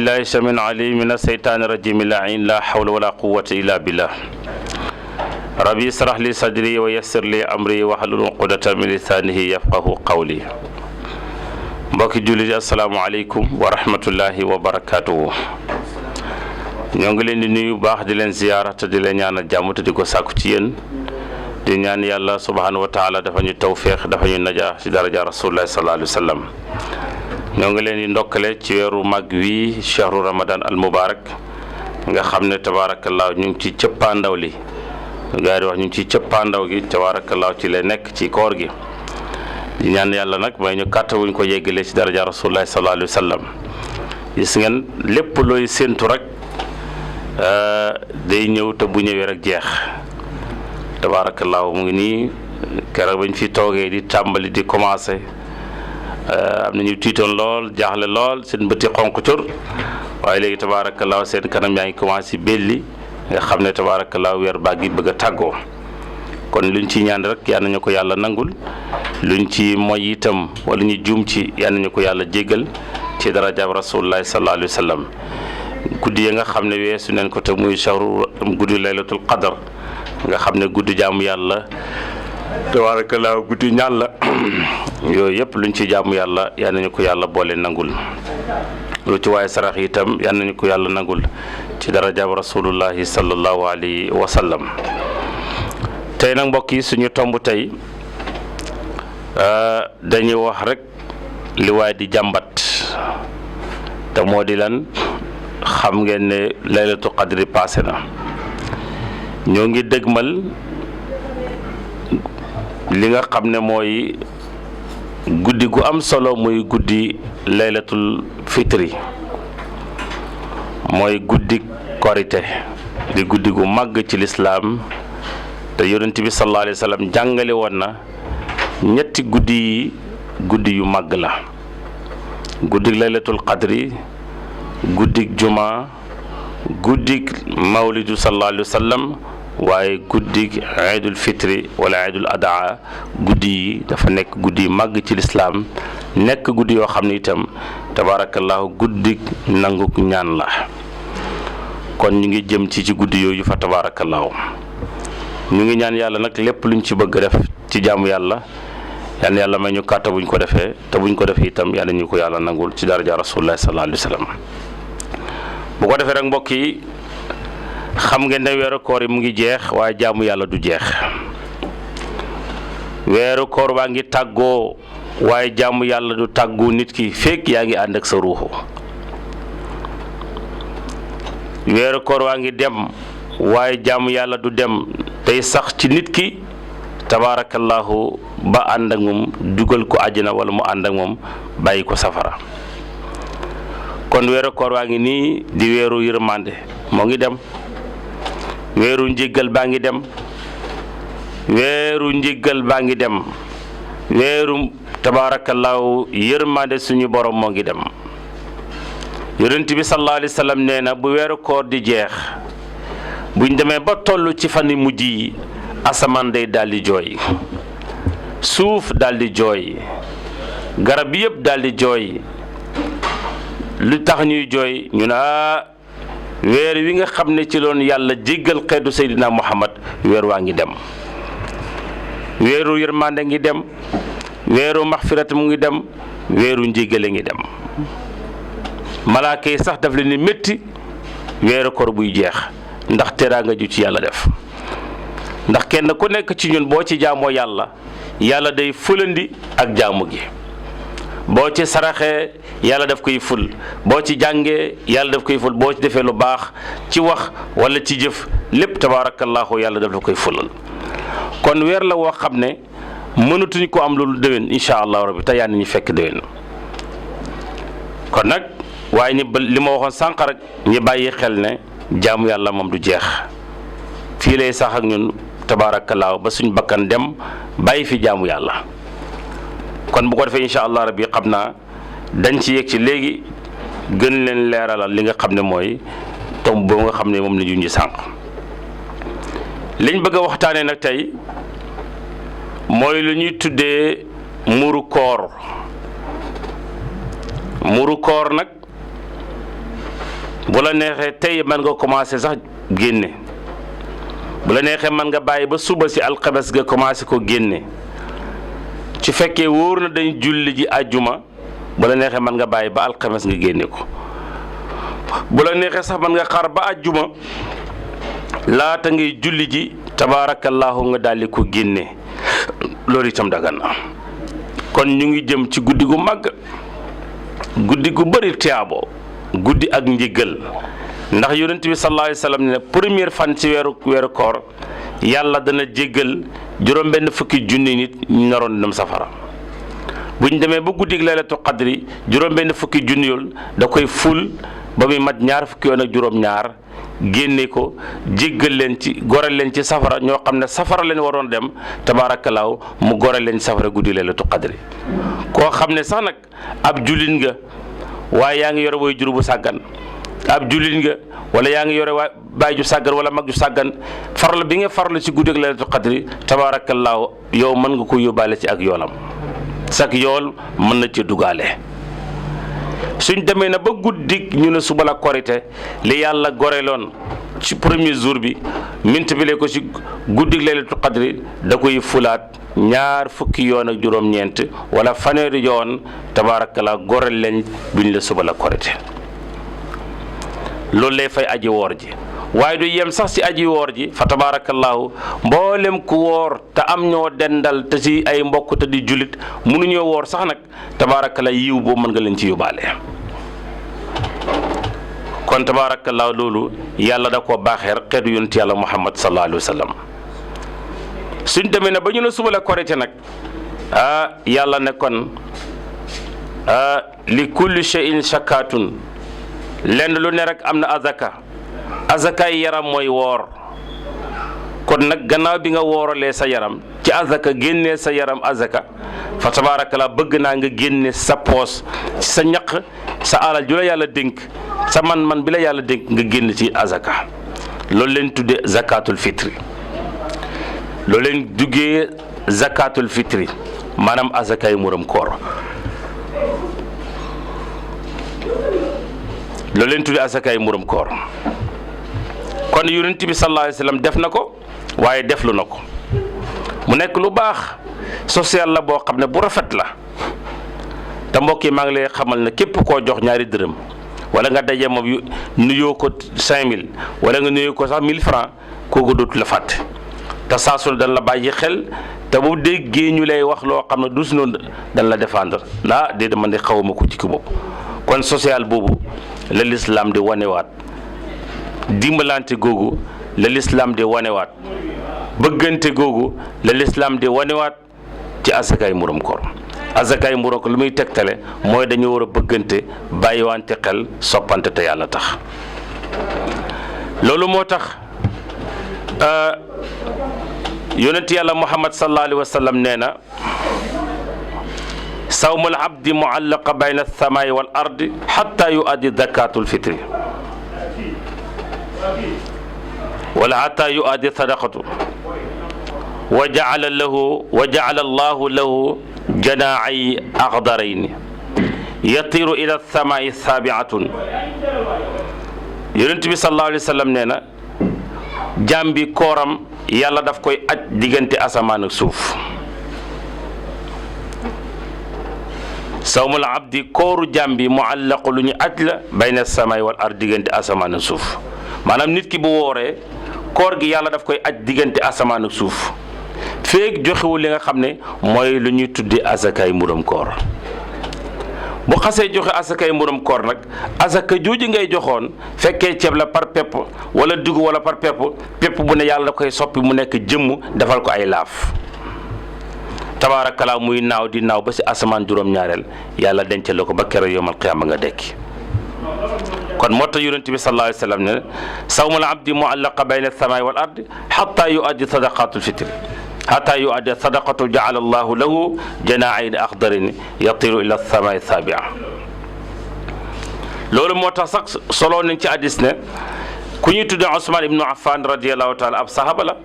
billahi samin alim min aseytaani rajim lain la hawla wala quwwata illa billah rabbi israh li sadri wa yassir li amri wahlul uqdatan min lisanihi yafqahu qawli. mbokki jullit yi asalaamaaleykum wa rahmatullahi wa barakatuhu. ñoo ngi leen di nuyu baax di leen ziyaara te di leen ñaanal jàmm te di ko sàkku ci yéen di ñaan yàlla subhanahu wa taala dafa ñu tawféex dafa ñu najaa ci daraja rasulullah sallallahu alayhi wa sallam. ñoo ngi leen di ndokkale ci weeru mag wi chahru ramadan al mubarak nga xam ne tabaarakallaahu ñu ngi ci cëppaandaw li gaa yi di wax ñu ngi ci cëppaandaw gi tabaarakallaahu ci lay nekk ci koor gi di ñaan yàlla nag may ñu kàtta wuñ ko yeggalee ci daraja rasulullah sallallahu alayhi wa sallam. gis ngeen lépp looy séentu rek day ñëw te bu ñëwee rek jeex tabaarakallaahu mu ngi nii keroog bañ fi toogee di tàmbali di commencé am nañu tiitoon lool jaaxle lool seen bëti xonq cur waaye léegi tabaarakallaahu seen kanam yaa ngi commencé belli nga xam ne tabaarakallaahu weer baa ngi bëgg a tàggoo kon luñ ci ñaan rek yal nañu ko yàlla nangul luñ ci moy itam wala ñu juum ci yal nañu ko yàlla jéggal ci darajaab rasulullahi sallallahu alayhi wa sallam. guddi yi nga xam ne weesu neen ko te muy shahru guddi laylatul qadar nga xam ne guddi jaamu yàlla tabaarakallaahu guddi ñaan la yooyu yëpp luñ ci jaamu yàlla yal nañu ko yàlla boole nangul lu ci waaye sarax itam yal nañu ko yàlla nangul ci darajaab rasulullahi sallallahu alayhi wa sallam. tey nag mbokk yi suñu tomb tey dañuy wax rek li waay di jàmbat te moo di lan xam ngeen ne laylatul qadri passé na ñoo ngi dëgmal li nga xam ne mooy guddi gu am solo muy guddi laylatul fitri mooy guddi korite di guddi gu màgg ci lislaam te yonent bi sallallahu alayhi wa sallam jàngale woon na ñetti guddi yi guddi yu màgg la guddi laylatul qadri guddik juma guddik mawlidu sallallahu alayhi wa sallam waaye guddik iidul fitri wala iidul adaa guddi yi dafa nekk guddi yu màgg ci lislaam nekk guddi yoo xam ne itam tabaarakallaahu guddik nanguk ñaan la kon ñu ngi jëm ci guddi yooyu fa tabaarakallaahu ñu ngi ñaan yàlla nag lépp luñ ci bëgg def ci jaamu yàlla yal na yàlla may ñu kàtta buñ ko defee te buñ ko defee itam yal na ñu ko yàlla nangul ci daraja rasulullah sallallahu alayhi wa sallam. bu ko defee rek mbokk yi xam ngeen ne weeru koor yi mu ngi jeex waaye jaamu yàlla du jeex weeru koor baa ngi tàggoo waaye jaamu yàlla du tàggu nit ki fekk yaa ngi ànd ak sa ruuxu weeru koor waa ngi dem waaye jaamu yàlla du dem tey sax ci nit ki tabaarakallaahu ba ànd ak moom dugal ko àjjana wala mu ànd ak moom bàyyi ko safara kon weeru koor waa ngi nii di weeru yërmande moo ngi dem weeru njéggal baa ngi dem weeru njéggal baa ngi dem weeru tabaarakallaahu yërmande suñu borom moo ngi dem yonent bi sallallahu alayhi wa sallam nee na bu weeru koor di jeex buñ demee ba toll ci fan yu mujj yi asamaan day daldi jooy suuf daldi jooy garab yëpp daldi jooy lu tax ñuy jooy ñu ne weer wi nga xam ne ci loon yàlla jéggal xeetu Seydina Muhammad weer waa ngi dem weeru yërmande ngi dem weeru maxfirat mu ngi dem weeru njéggale ngi dem malaaka yi sax daf leen ni métti weeru koor buy jeex ndax teraanga ju ci yàlla def ndax kenn ku nekk ci ñun boo ci jaamoo yàlla yàlla day fulandi ak jaamu gi boo ci saraxee yàlla daf koy ful boo ci jàngee yàlla daf koy ful boo ci defee lu baax ci wax wala ci jëf lépp tabaarakallaahu yàlla daf la koy fulal kon weer la woo xam ne mënatuñ ko am loolu déwén incha allahu rabbi te yaa ñu fekk déwén kon nag waaye li ma waxoon sànq rek ñi bàyyi xel ne jaamu yàlla moom du jeex fii lay sax ak ñun tabaarakallaahu ba suñ bakkan dem bàyyi fi jaamu yàlla kon bu ko defee incha allah rabbi xam naa dañ ci yegg ci léegi gën leen leeralal li nga xam ne mooy tomb boobu nga xam ne moom la ñu sànq liñ bëgg a waxtaanee nag tey mooy lu ñuy tuddee muru koor nag bu la neexee tey mën nga commencé sax génne bu la neexee mën nga bàyyi ba suba si alxames nga commencé ko génne ci fekkee wóor na dañ julli ji àjjuma bu la neexee mën nga bàyyi ba alxames nga génne ko bu la neexee sax mën nga xaar ba àjjuma laata ngay julli ji tabaarakallaahu nga daldi ko génne loolu itam dagan na kon ñu ngi jëm ci guddi gu màgg guddi gu bëri tiyaabo guddi ak njëggal ndax yonent bi sallallahu alayhi wa sallam ne première fan ci weeru koor yàlla dana jéggal juróom-benn fukki junni nit ñu naroon dem safara bu ñu demee ba guddi laylatul qadri juróom-benn fukki junni yoon da koy ful ba muy mat ñaar fukki yoon ak juróom-ñaar génne ko jéggal leen ci goreel leen ci safara ñoo xam ne safara leen waroon dem tabaarakallaahu mu goreel leen ci safara guddi laylatul qadri koo xam ne sax nag ab jullit nga waaye yaa ngi yore way juru bu sàggan ab jullit nga wala yaa ngi yore waa baay ju sàggan wala mag ju sàggan farlu bi nga farlu ci guddi laylatul qadri tabaarakallaahu yow mën nga ko yóbbaale ci ak yoolam sak yool mën na ci dugaale suñ demee na ba guddi ñu ne suba la korite li yàlla goreeloon ci premier jour bi multiplié ko ci guddi laylatul qadri da koy fulaat ñaar fukki yoon ak juróom-ñeent wala fanweeri yoon tabaarakallaa goreel leen buñ la suba la korite loolu lay fay aji woor ji waaye du yem sax ci aji woor ji fa tabaarakallaahu mboolem ku woor te am ñoo dendal te ci ay mbokk te di jullit mënuñoo woor sax nag tabaarakallaa yiw boobu mën nga leen ci yóbbaale kon tabaarakallaahu loolu yàlla da koo baaxee rek xeetu yonent yàlla Muhammad sallallahu alayhi wa sallam suñ demee ne ba ñu ne suba la korite nag yàlla ne kon li kulli shay'in shakaatun lenn lu ne rek am na azakaay yaram mooy woor kon nag gannaaw bi nga wooralee sa yaram ci azaka génnee sa yaram azaka fa tabaarakallaa bëgg naa nga génne sa poos ci sa ñaq sa alal ju la yàlla dénk sa man bi la yàlla dénk nga génn ci azaka loolu leen tuddee zakatul fitri loolu leen duggee zakatul fitri maanaam azakaay muram koor loolu leen tuddee azakaay muram koor kon yonent bi sallallahu alayhi wa sallam def na ko waaye deflu na ko mu nekk lu baax social la boo xam ne bu rafet la te mbokk yi maa ngi lay xamal ne képp koo jox ñaari dërëm wala nga daje moom yu nuyoo ko 5000 wala nga nuyoo ko sax 1000 francs kooku dootu la fàtte te saa su ne dañ la bàyyi xel te bu déggee ñu lay wax loo xam ne du si noonu dañ la défendre déedéet man de xawma ko ci ki bopp kon social boobu la lislaam di wanewaat dimbalante googu la lislaam di wanewaat bëggante googu la lislaam di wanewaat ci asakaay muram koor asakaay muram koor lu muy tegtale mooy dañu war a bëggante bàyyiwante xel soppante te yàlla tax loolu moo tax yonent yàlla Muhammad sallallahu alayhi wa sallam nee na sawmul abdi muallaqa bayna alsamaai wal ardi xatta yuaddi zakatul fitri wala xatta yuaddi sadaqatu wa jaala allahu lahu janaayi axdarayni yatiru ila alsamaai saabiatun yonent bi sallallahu alayhi wa sallam nee na jaam bi kooram yàlla daf koy aj diggante asamaan ak suuf sawmul abdi kooru jaam bi muallaqu lu ñu aj la bayna samaay wal ard diggante asamaan ak suuf maanaam nit ki bu wooree koor gi yàlla daf koy aj diggante asamaan ak suuf feeg joxewul li nga xam ne mooy lu ñuy tudde asakaay muram koor bu xasee joxe asakay mburum koor nag asaka jooju ngay joxoon fekkee ceeb la par pepp wala dugub wala par pepp bu ne yàlla da koy soppi mu nekk jëmm defal ko ay laaf tabaarakallaa muy naaw di naaw ba si asamaan juróom-ñaareel yàlla dencal la ko ba keroog yawmal qiyaama nga dekki kon moo tax yonent bi sallallahu alayhi wa sallam ne sawmul abdi muallaqa bayna samaai wal ardi xatta yuaddi sadaqatul fitri xataa yu adde sadaqatu jaala allahu lahu janaahin axdarin yatiru ila samaai sabia loolu moo tax sax soloo nañ ci hadis ne ku ñuy tudde Ousmane ibnu Affan radiallahu taala ab sahaba la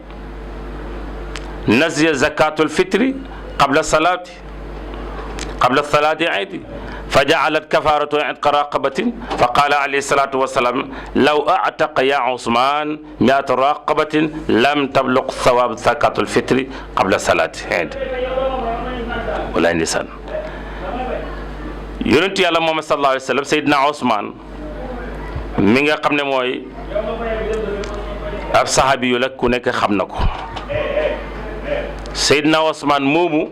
nasiya zakatul fitri qabla salaati aydi fa ja'alat kafaratu itqa raqabatin fa qala alayhi salatu wassalam law a'taqa ya Usman mi'ata raqabatin lam tabluq thawab zakatul fitri qabla salati Eid. walaay ndeysaan yonentu yàlla Muhammad sallallahu alayhi wa sallam Seydina Usman mi nga xam ne mooy ab sahabi yu la ku nekk xam na ko. Seydina Usman moomu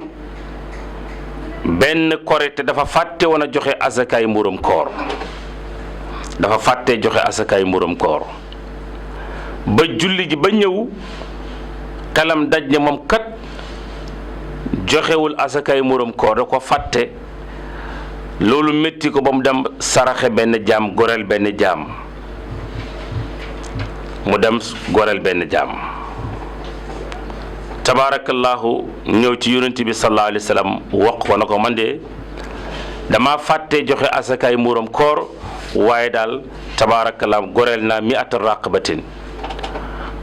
benn korite dafa fàtte woon a joxe asakaay mburum koor dafa fàtte joxe asakaay mburum koor ba julli ji ba ñëw kalam daj ne moom kat joxewul asakaay mburum koor da ko fàtte. loolu métti ko ba mu dem saraxe benn jaam goreel benn jaam mu dem goreel benn jaam tabaarakallaahu ñëw ci yonent bi sallallahu alayhi wa sallam wax ko na ko man de dama fàtte joxe asakaay muuram koor waaye daal tabaarakallaahu goreel naa mi'ata raqabatin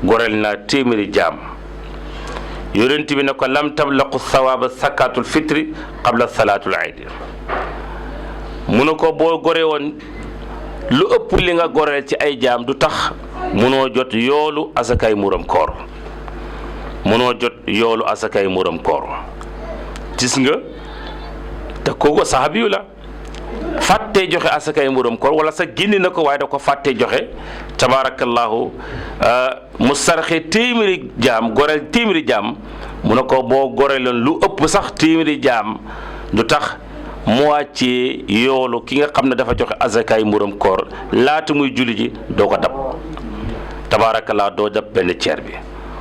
goreel naa téeméeri jaam yonent bi ne ko lam tablaqu sawaaba zakatul fitri qabla salaatul iid mu ne ko boo gore woon lu ëpp li nga goreel ci ay jaam du tax munoo jot yoolu asakaay muuram koor munoo jot yoolu asakaay muuram koor gis nga te kooku sahabi yu la fàttee joxe asakaay muuram koor wala sa génne na ko waaye da ko fàttee joxe tabaarakallaahu mu sarxe téeméeri jaam goreel téeméeri jaam mu ne ko boo goreeloon lu ëpp sax téeméeri jaam du tax mu wàccee yoolu ki nga xam ne dafa joxe asakaay mburam koor laata muy julli ji doo ko dab tabaarakallaa doo dab benn ceer bi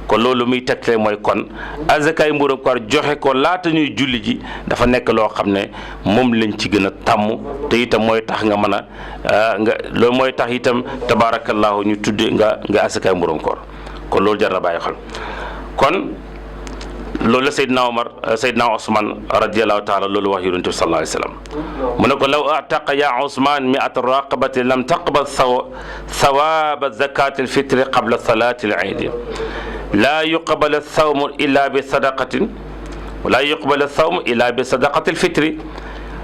kon loolu muy tegtale mooy kon asakaay mburam koor joxe ko laata ñuy julli ji dafa nekk loo xam ne moom lañ ci gën a tàmm te itam mooy tax nga mën a loolu mooy tax itam tabaarakallaahu ñu tudde nga asakaay mburam koor kon loolu jar na bàyyi xel kon loolu la Seydina Usman radiyallahu taala loolu wax yonent bi sallallahu alayhi wa sallam mu ne ko law ataqa ya Usman mi'ata raqabati lam taqbal thawaba zakati alfitri qabla salati al-iid la yuqbal ath-thawmu illa bi sadaqatin la yuqbal ath-thawmu illa bi sadaqati alfitri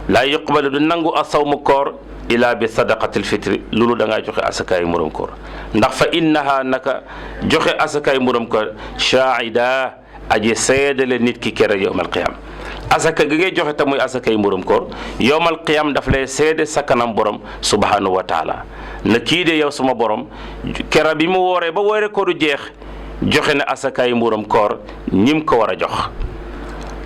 la yuqbal du nangu as-sawmu koor illa bi sadaqati alfitri loolu da ngaa joxe asakaay muram koor ndax fa innaha naka joxe asakaay muram koor shaahida aji seedale nit ki kere yowmal qiyam asaka gi ngay joxe te muy asakay mburum koor yowmal qiyam daf lay seede sa kanam borom subhanahu wa taala na kii de yow suma borom kera bi mu wooree ba woore ko du jeex joxe ne asakay mburum koor ñim ko war a jox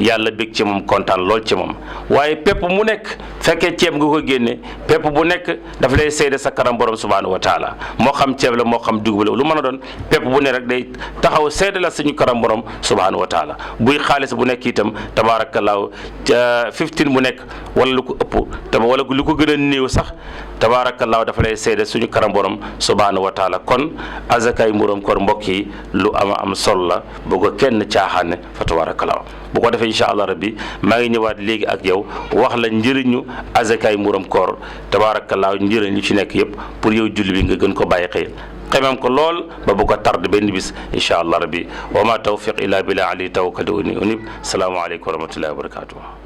yàlla bég ci moom kontaan lool ci moom waaye pepp mu nekk fekkee ceeb nga ko génne pepp bu nekk daf lay seede sa kanam borom subhanahu wa taala moo xam ceeb la moo xam dugub la lu mën a doon pepp bu ne rek day taxaw seede la suñu kanam borom subhanahu wa taala buy xaalis bu nekk itam tabaarakallaahu 15 bu nekk wala lu ko ëpp te wala lu ko gën a néew sax tabaarakallaahu dafa lay seede suñu kanam borom subhanahu wa taala kon azakaay mburam koor mbokk yi lu am solo la bu ko kenn caaxaane fa tabaarakallaahu bu ko defee incha allah rabbi maa ngi ñëwaat léegi ak yow wax la njëriñu azakaay mburam koor tabaarakallaahu njëriñ li ci nekk yëpp pour yow julli bi nga gën ko bàyyi xel xemam ko lool ba bu ko tardé benn bis incha allah rabbi wa ma tawfiq illa billah ali tawakkaltu unib salaamaaleykum wa rahmatullahi wa barakatuh